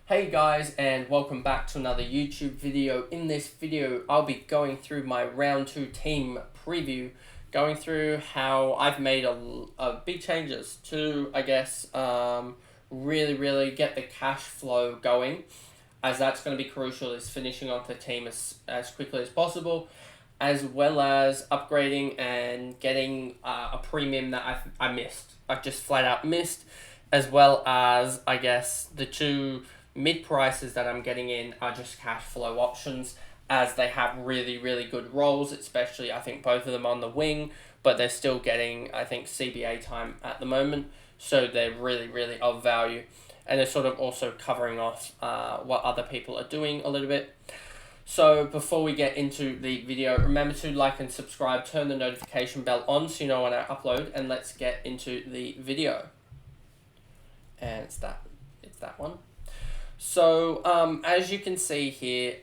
Hey guys, and welcome back to another YouTube video. In this video I'll be going through my round 2 team preview, going through how I've made a big changes to really get the cash flow going, as that's going to be crucial, is finishing off the team as quickly as possible, as well as upgrading and getting a premium that I missed. I just flat out missed, as well as the two mid prices that I'm getting in are just cash flow options, as they have really good roles, especially I think both of them on the wing, but they're still getting CBA time at the moment, so they're really of value, and they're sort of also covering off what other people are doing a little bit. So before we get into the video, remember to like and subscribe, turn the notification bell on so you know when I upload, and let's get into the video. And it's that one. So as you can see here,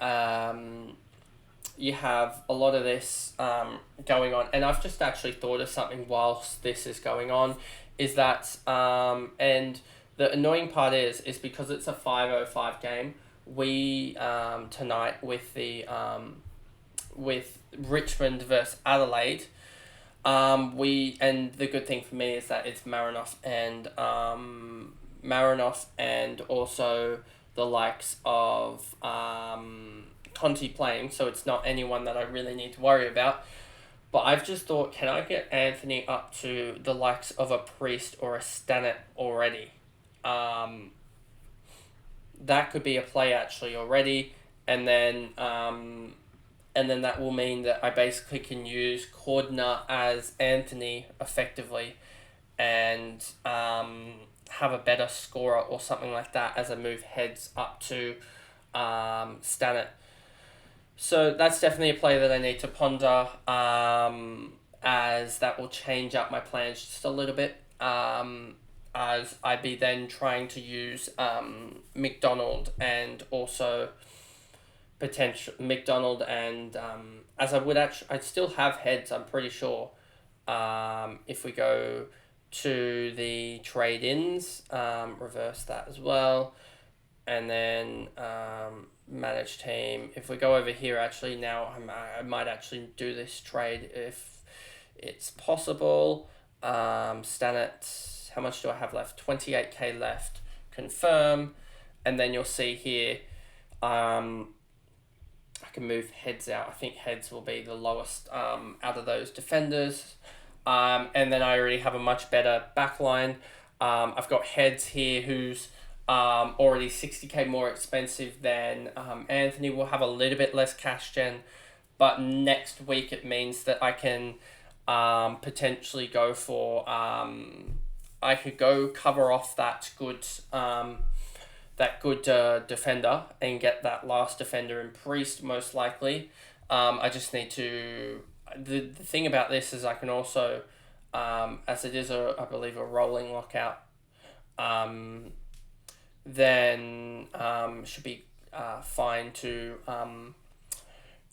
you have a lot of this going on, and I've just actually thought of something whilst this is going on, is that and the annoying part is because it's a 5:05 game. We tonight with Richmond versus Adelaide. And the good thing for me is that it's Marinoff and also the likes of Conti playing, so it's not anyone that I really need to worry about. But I've just thought, can I get Anthony up to the likes of a Priest or a Stannett already? That could be a play actually already, and then that will mean that I basically can use Cordner as Anthony effectively, and have a better scorer or something like that as I move heads up to Stannett. So that's definitely a play that I need to ponder, as that will change up my plans just a little bit, as I'd be then trying to use McDonald and also potential McDonald and as I'd still have heads, I'm pretty sure, if we go to the trade-ins, reverse that as well, and then manage team. If we go over here, actually now I might actually do this trade if it's possible. Stannett, how much do I have left? 28k left. Confirm, and then you'll see here, I can move heads out. I think heads will be the lowest out of those defenders. And then I already have a much better back line. I've got heads here who's already 60k more expensive than Anthony. Will have a little bit less cash gen, but next week it means that I can potentially go for I could go cover off that good defender and get that last defender in Priest most likely. I just need to. The thing about this is I can also, as it is I believe a rolling lockout, then should be fine to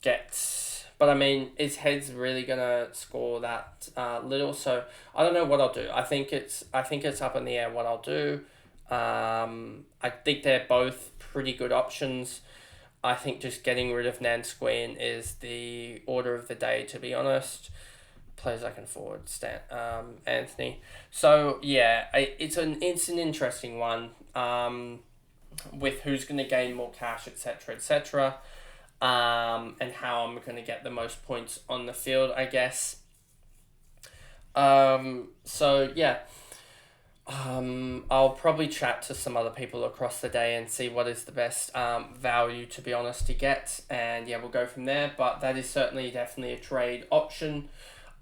get. But I mean, is heads really gonna score that little? So I don't know what I'll do. I think it's up in the air what I'll do. I think they're both pretty good options. I think just getting rid of Nansquin is the order of the day, to be honest. Players I can afford, Anthony. So yeah, it's an interesting one, with who's going to gain more cash, etc., and how I'm going to get the most points on the field, I guess. So yeah. I'll probably chat to some other people across the day and see what is the best value, to be honest, to get, and yeah, we'll go from there. But that is definitely a trade option.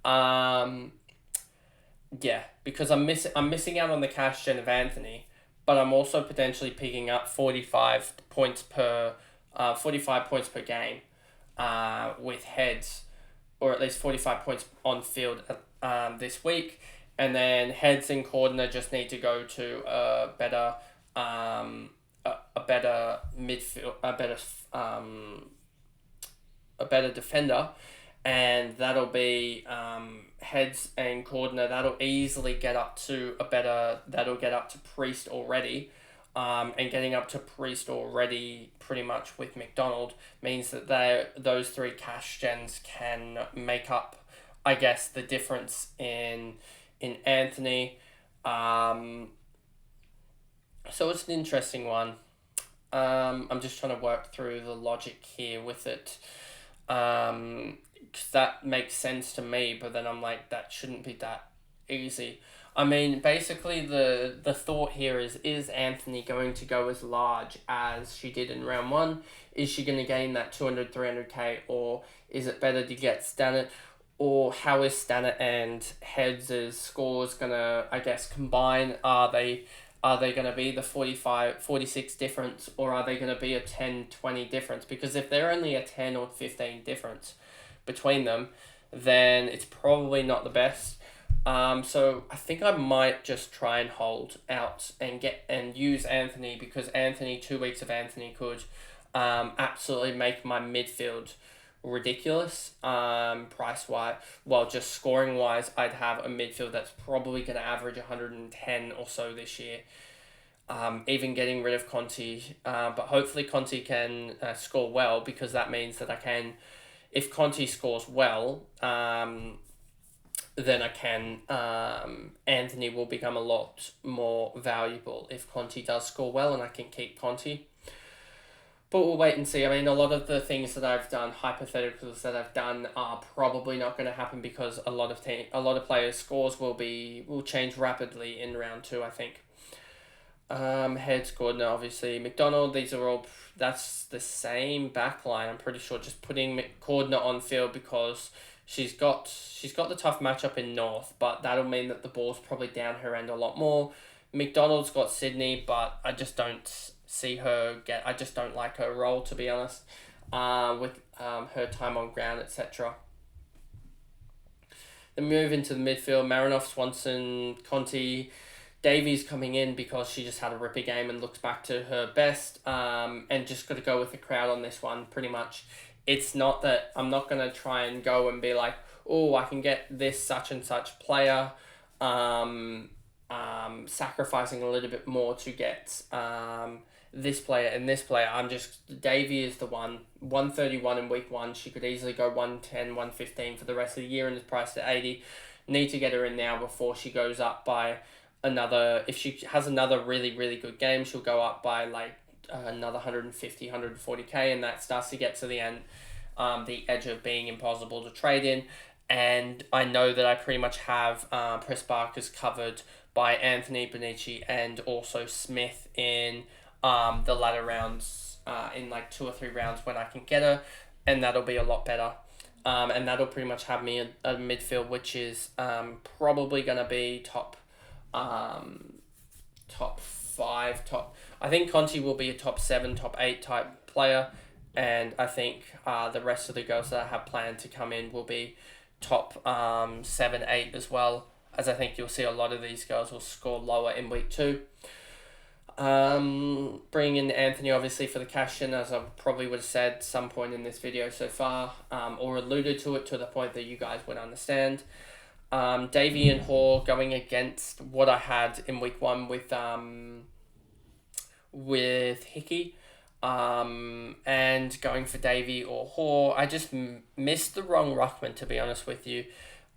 Yeah, because I'm missing out on the cash gen of Anthony, but I'm also potentially picking up 45 points per game, with heads, or at least 45 points on field this week. And then heads and Cordner just need to go to a better midfield, a better defender, and that'll be heads and Cordner. That'll easily get up to Priest already. and getting up to Priest already pretty much with McDonald means that those three cash gens can make up, I guess, the difference in Anthony. So it's an interesting one. I'm just trying to work through the logic here with it. 'Cause that makes sense to me, but then I'm like, that shouldn't be that easy. I mean, basically, the thought here is Anthony going to go as large as she did in round one? Is she going to gain that 200, 300k, or is it better to get Stannard? Or how is Stannard and Heads' scores going to, I guess, combine? Are they going to be the 45, 46 difference, or are they going to be a 10, 20 difference? Because if they're only a 10 or 15 difference between them, then it's probably not the best. So I think I might just try and hold out and use Anthony, because Anthony, 2 weeks of Anthony could absolutely make my midfield ridiculous price wise. Well, just scoring wise, I'd have a midfield that's probably going to average 110 or so this year. Even getting rid of Conti, but hopefully Conti can score well, because that means that I can, if Conti scores well, then I can, Anthony will become a lot more valuable if Conti does score well, and I can keep Conti. But we'll wait and see. I mean, a lot of the things that I've done, hypotheticals that I've done, are probably not going to happen, because a lot of players' scores will change rapidly in round two, I think. Heads, Gordon, obviously McDonald. These are all, that's the same back line. I'm pretty sure, just putting Cordner on field because she's got the tough matchup in North, but that'll mean that the ball's probably down her end a lot more. McDonald's got Sydney, but I just don't see her I just don't like her role, to be honest, with her time on ground, etc. Then move into the midfield. Marinoff, Swanson, Conti, Davies coming in because she just had a ripper game and looks back to her best, and just got to go with the crowd on this one, pretty much. It's not that I'm not going to try and go and be like, oh, I can get this such and such player, sacrificing a little bit more to get this player and this player. Davey is the one, 131 in week one. She could easily go 110, 115 for the rest of the year and is priced at 80. Need to get her in now before she goes up by another, if she has another really, really good game, she'll go up by like another 150, 140k, and that starts to get to the end, the edge of being impossible to trade in. And I know that I pretty much have Press Barkers covered by Anthony, Bonici, and also Smith in the latter rounds, in like 2 or 3 rounds when I can get her, and that'll be a lot better. And that'll pretty much have me a midfield which is probably going to be top 5, I think Conti will be a top 7, top 8 type player, and I think the rest of the girls that I have planned to come in will be top 7, 8 as well, as I think you'll see a lot of these girls will score lower in week 2. Bringing in Anthony obviously for the cash in, as I probably would have said some point in this video so far, or alluded to it to the point that you guys would understand. Davey and Hoare going against what I had in week 1 with Hickey, and going for Davey or Hoare. I just missed the wrong ruckman, to be honest with you.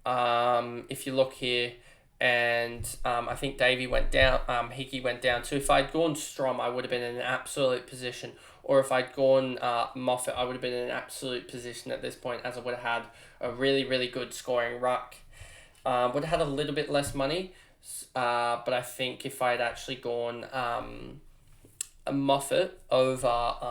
If you look here, and I think Davey went down, Hickey went down too. If I'd gone Strom, I would have been in an absolute position. Or if I'd gone Moffat, I would have been in an absolute position at this point, as I would have had a really, really good scoring ruck. Would have had a little bit less money, but I think if I'd actually gone a Moffat over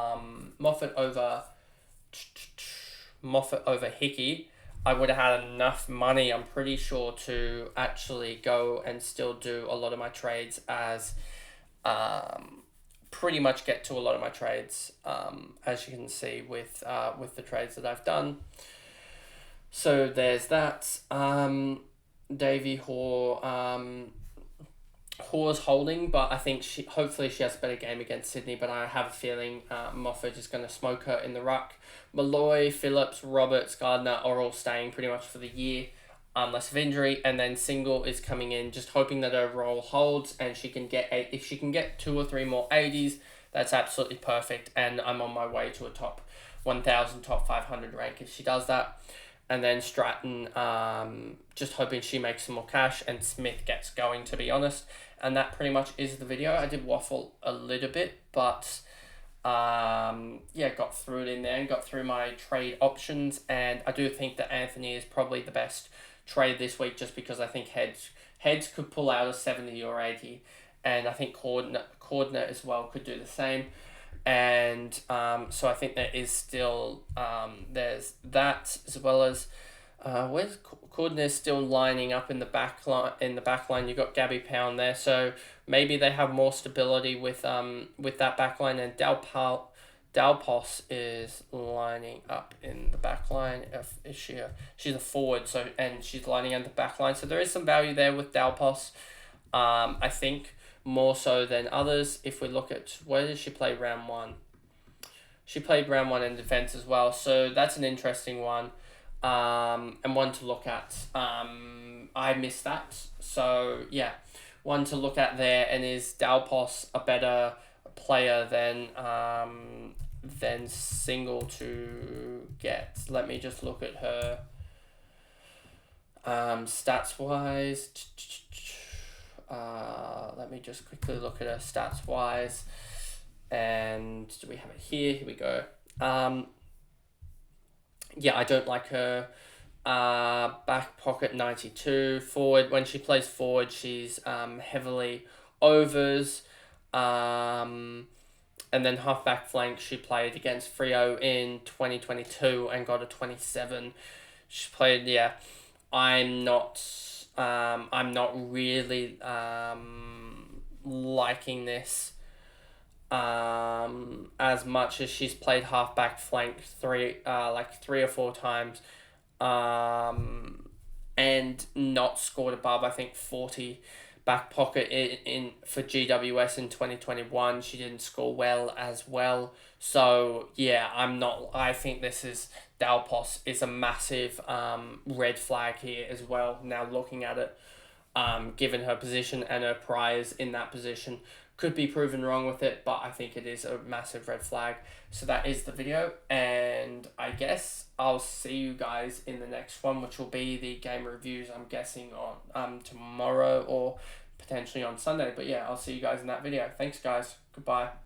Hickey, I would have had enough money, I'm pretty sure, to actually go and still do a lot of my trades, as pretty much get to a lot of my trades, as you can see with the trades that I've done. So there's that. Davey Hoare, Hoare's holding, but I think hopefully she has a better game against Sydney, but I have a feeling Moffat is going to smoke her in the ruck. Malloy, Phillips, Roberts, Gardner are all staying pretty much for the year. less of injury, and then single is coming in, just hoping that her role holds and she can get if she can get 2 or 3 more 80s, that's absolutely perfect, and I'm on my way to a top 1,000, top 500 rank if she does that. And then Stratton, just hoping she makes some more cash, and Smith gets going, to be honest. And that pretty much is the video. I did waffle a little bit, but yeah, got through it in there and got through my trade options. And I do think that Anthony is probably the best trade this week, just because I think heads could pull out a 70 or 80, and I think Cordner as well could do the same. And so I think there is still there's that, as well as where's Cordner still lining up in the back line. In the back line, you got Gabby Pound there, so maybe they have more stability with that back line. And Dalpos is lining up in the back line. She's a forward, so, and she's lining up the back line, so there is some value there with Dalpos. I think more so than others. If we look at where did she play round 1, she played round 1 in defense as well, so that's an interesting one, and one to look at. I missed that, so yeah, one to look at there. And is Dalpos a better player than single to get? Let me just look at her stats wise. Let me just quickly look at her stats wise, and do we have it here? Here we go. Yeah, I don't like her. Back pocket 92, forward, when she plays forward, she's heavily overs. And then halfback flank, she played against Freo in 2022 and got a 27. She played, yeah. I'm not really liking this as much, as she's played halfback flank 3 or 4 times, and not scored above, I think, 40. Back pocket in for GWS in 2021, she didn't score well as well. So yeah, I think this is Dalpos is a massive red flag here as well. Now looking at it, given her position and her priors in that position, could be proven wrong with it, but I think it is a massive red flag. So that is the video, and I guess I'll see you guys in the next one, which will be the game reviews, I'm guessing, on tomorrow or potentially on Sunday. But yeah, I'll see you guys in that video. Thanks, guys. Goodbye.